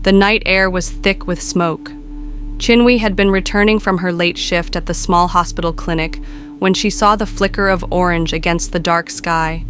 The night air was thick with smoke. Chinwe had been returning from her late shift at the small hospital clinic when she saw the flicker of orange against the dark sky.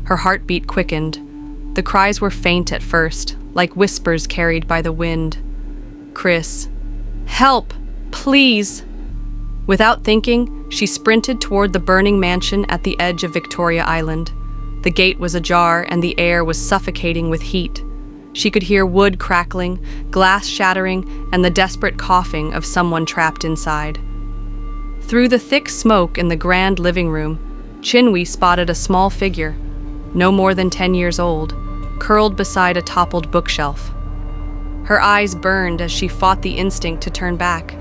Her heartbeat quickened. The cries were faint at first, like whispers carried by the wind. "Chris, help, please!" Without thinking, she sprinted toward the burning mansion at the edge of Victoria Island. The gate was ajar and the air was suffocating with heat. She could hear wood crackling, glass shattering, and the desperate coughing of someone trapped inside. Through the thick smoke in the grand living room, Chinwe spotted a small figure, no more than 10 years old, curled beside a toppled bookshelf. Her eyes burned as she fought the instinct to turn back.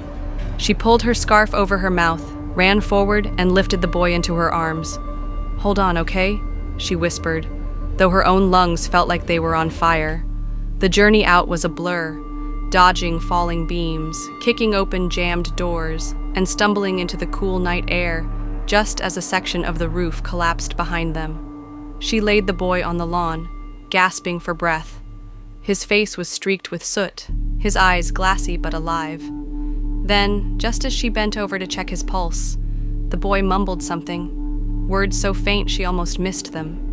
She pulled her scarf over her mouth, ran forward, and lifted the boy into her arms. "Hold on, okay?" she whispered, though her own lungs felt like they were on fire. The journey out was a blur, dodging falling beams, kicking open jammed doors, and stumbling into the cool night air, just as a section of the roof collapsed behind them. She laid the boy on the lawn, gasping for breath. His face was streaked with soot, his eyes glassy but alive. Then, just as she bent over to check his pulse, the boy mumbled something, words so faint she almost missed them.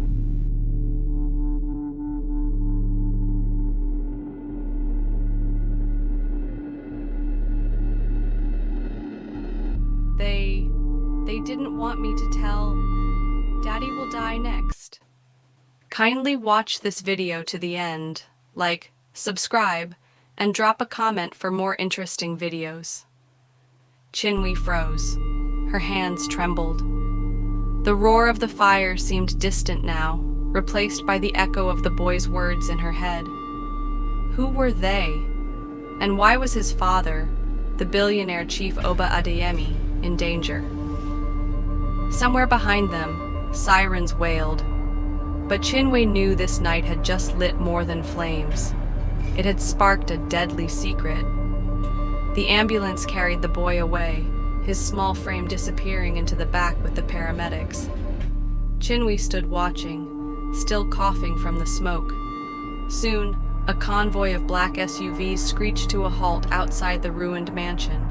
They didn't want me to tell. Daddy will die next. Kindly watch this video to the end, like, subscribe, and drop a comment for more interesting videos. Chinwe froze. Her hands trembled. The roar of the fire seemed distant now, replaced by the echo of the boy's words in her head. Who were they? And why was his father, the billionaire Chief Oba Adeyemi, in danger? Somewhere behind them, sirens wailed. But Chinwe knew this night had just lit more than flames. It had sparked a deadly secret. The ambulance carried the boy away, his small frame disappearing into the back with the paramedics. Chinwe stood watching, still coughing from the smoke. Soon, a convoy of black SUVs screeched to a halt outside the ruined mansion.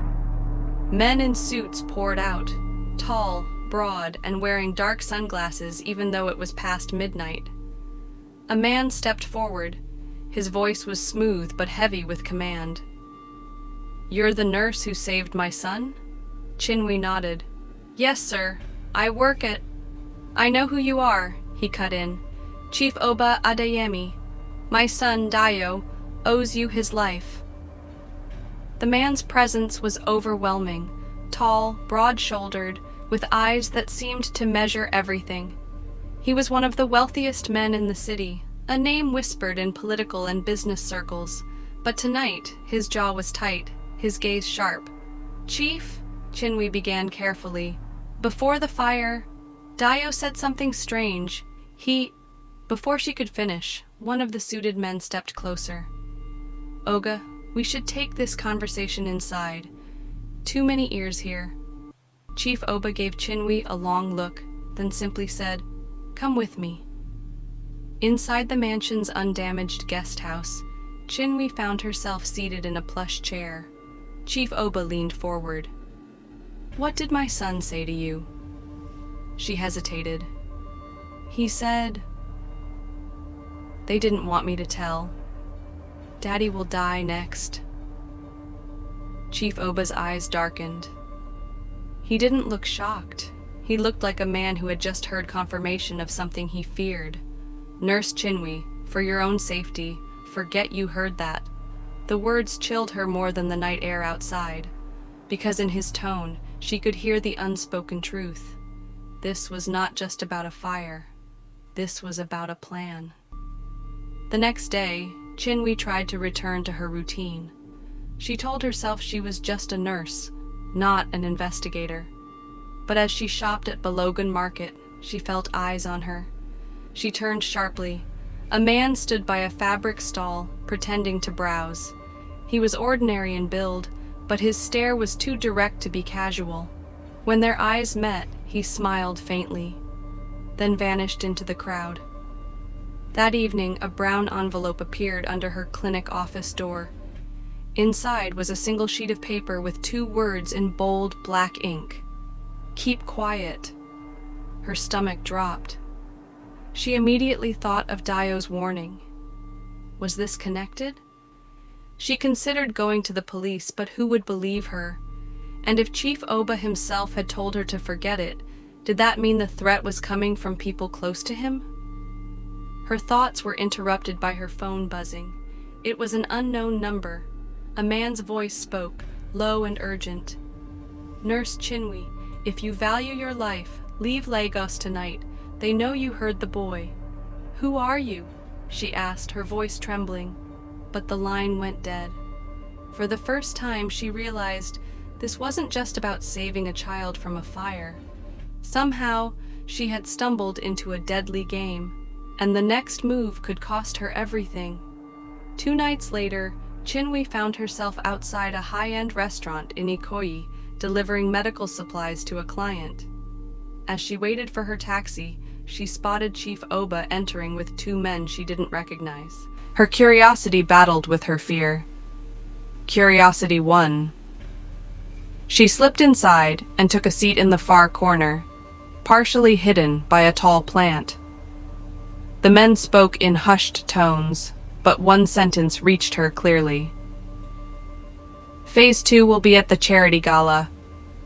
Men in suits poured out, tall, broad, and wearing dark sunglasses even though it was past midnight. A man stepped forward. His voice was smooth but heavy with command. "You're the nurse who saved my son?" Chinwe nodded. "Yes, sir. I work at—" "I know who you are," he cut in. "Chief Oba Adeyemi. My son, Dayo, owes you his life." The man's presence was overwhelming, tall, broad-shouldered, with eyes that seemed to measure everything. He was one of the wealthiest men in the city, a name whispered in political and business circles, but tonight his jaw was tight, his gaze sharp. "Chief," Chinwe began carefully, "before the fire, Dayo said something strange. Before she could finish, one of the suited men stepped closer. "Oga, we should take this conversation inside. Too many ears here." Chief Oba gave Chinwe a long look, then simply said, "Come with me." Inside the mansion's undamaged guest house, Chinwe found herself seated in a plush chair. Chief Oba leaned forward. "What did my son say to you?" She hesitated. "He said, they didn't want me to tell. Daddy will die next." Chief Oba's eyes darkened. He didn't look shocked. He looked like a man who had just heard confirmation of something he feared. "Nurse Chinwe, for your own safety, forget you heard that." The words chilled her more than the night air outside, because in his tone, she could hear the unspoken truth. This was not just about a fire. This was about a plan. The next day, Chinwe tried to return to her routine. She told herself she was just a nurse, not an investigator. But as she shopped at Balogan Market, she felt eyes on her. She turned sharply. A man stood by a fabric stall, pretending to browse. He was ordinary in build, but his stare was too direct to be casual. When their eyes met, he smiled faintly, then vanished into the crowd. That evening, a brown envelope appeared under her clinic office door. Inside was a single sheet of paper with 2 words in bold black ink. "Keep quiet." Her stomach dropped. She immediately thought of Dio's warning. Was this connected? She considered going to the police, but who would believe her? And if Chief Oba himself had told her to forget it, did that mean the threat was coming from people close to him? Her thoughts were interrupted by her phone buzzing. It was an unknown number. A man's voice spoke, low and urgent. "Nurse Chinwe, if you value your life, leave Lagos tonight. They know you heard the boy." "Who are you?" she asked, her voice trembling. But the line went dead. For the first time, she realized this wasn't just about saving a child from a fire. Somehow, she had stumbled into a deadly game, and the next move could cost her everything. 2 nights later, Chinwe found herself outside a high-end restaurant in Ikoyi, delivering medical supplies to a client. As she waited for her taxi, she spotted Chief Oba entering with 2 men she didn't recognize. Her curiosity battled with her fear. Curiosity won. She slipped inside and took a seat in the far corner, partially hidden by a tall plant. The men spoke in hushed tones, but one sentence reached her clearly. "Phase 2 will be at the charity gala.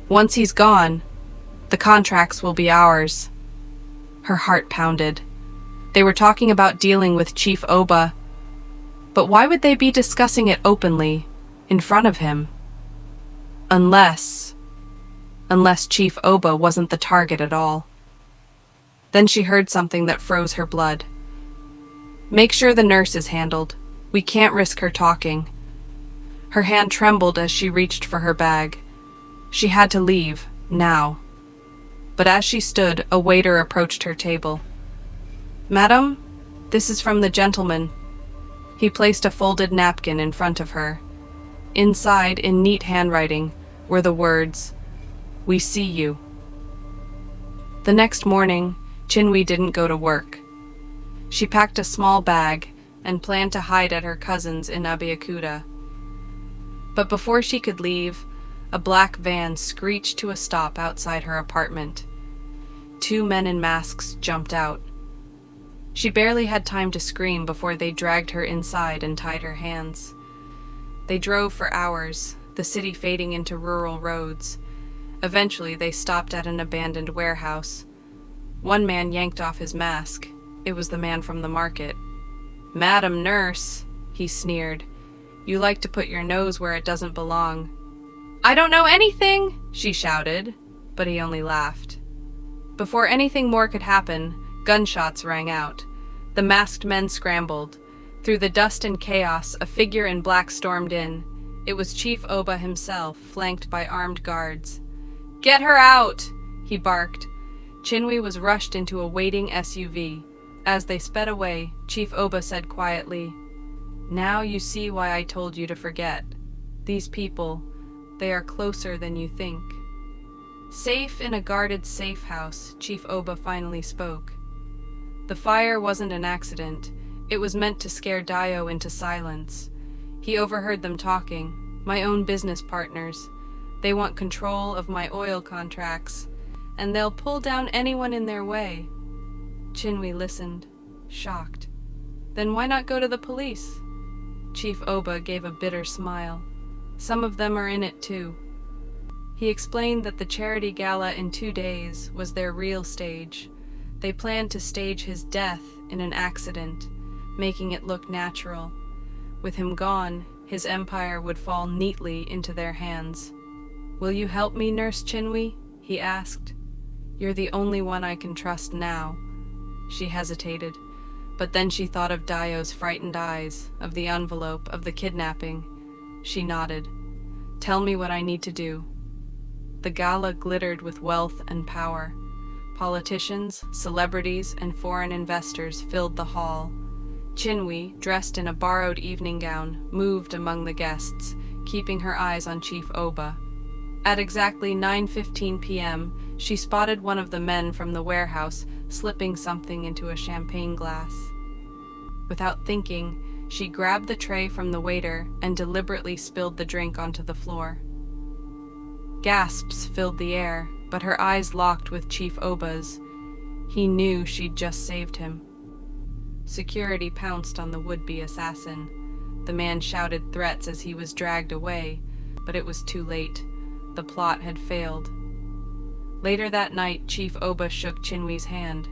Once he's gone, the contracts will be ours." Her heart pounded. They were talking about dealing with Chief Oba, but why would they be discussing it openly, in front of him? Unless Chief Oba wasn't the target at all. Then she heard something that froze her blood. "Make sure the nurse is handled. We can't risk her talking." Her hand trembled as she reached for her bag. She had to leave, now. But as she stood, a waiter approached her table. "Madam, this is from the gentleman." He placed a folded napkin in front of her. Inside, in neat handwriting, were the words, "We see you." The next morning, Chinwe didn't go to work. She packed a small bag and planned to hide at her cousin's in Abeokuta. But before she could leave, a black van screeched to a stop outside her apartment. 2 men in masks jumped out. She barely had time to scream before they dragged her inside and tied her hands. They drove for hours, the city fading into rural roads. Eventually, they stopped at an abandoned warehouse. One man yanked off his mask. It was the man from the market. "Madam Nurse," he sneered. "You like to put your nose where it doesn't belong." "I don't know anything," she shouted, but he only laughed. Before anything more could happen, gunshots rang out. The masked men scrambled. Through the dust and chaos, a figure in black stormed in. It was Chief Oba himself, flanked by armed guards. "Get her out!" he barked. Chinwe was rushed into a waiting SUV. As they sped away, Chief Oba said quietly, "Now you see why I told you to forget. These people, they are closer than you think." Safe in a guarded safe house, Chief Oba finally spoke. The fire wasn't an accident. It was meant to scare Dio into silence. He overheard them talking, my own business partners. They want control of my oil contracts, and they'll pull down anyone in their way. Chinwe listened, shocked. "Then why not go to the police?" Chief Oba gave a bitter smile. "Some of them are in it too." He explained that the charity gala in 2 days was their real stage. They planned to stage his death in an accident, making it look natural. With him gone, his empire would fall neatly into their hands. "Will you help me, Nurse Chinwe?" he asked. "You're the only one I can trust now." She hesitated, but then she thought of Dio's frightened eyes, of the envelope, of the kidnapping. She nodded. "Tell me what I need to do." The gala glittered with wealth and power. Politicians, celebrities, and foreign investors filled the hall. Chinwe, dressed in a borrowed evening gown, moved among the guests, keeping her eyes on Chief Oba. At exactly 9:15 p.m., she spotted one of the men from the warehouse slipping something into a champagne glass. Without thinking, she grabbed the tray from the waiter and deliberately spilled the drink onto the floor. Gasps filled the air, but her eyes locked with Chief Oba's. He knew she'd just saved him. Security pounced on the would-be assassin. The man shouted threats as he was dragged away, but it was too late. The plot had failed. Later that night, Chief Oba shook Chinwee's hand.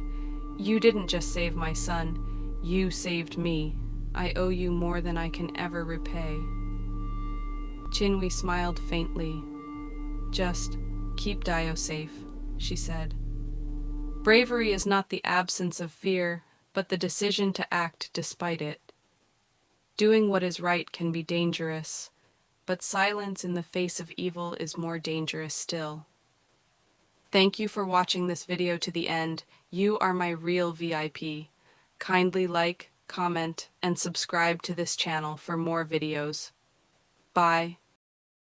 "You didn't just save my son. You saved me. I owe you more than I can ever repay." Chinwee smiled faintly. "Just keep Dio safe," she said. Bravery is not the absence of fear, but the decision to act despite it. Doing what is right can be dangerous, but silence in the face of evil is more dangerous still. Thank you for watching this video to the end. You are my real VIP. Kindly like, comment, and subscribe to this channel for more videos. Bye.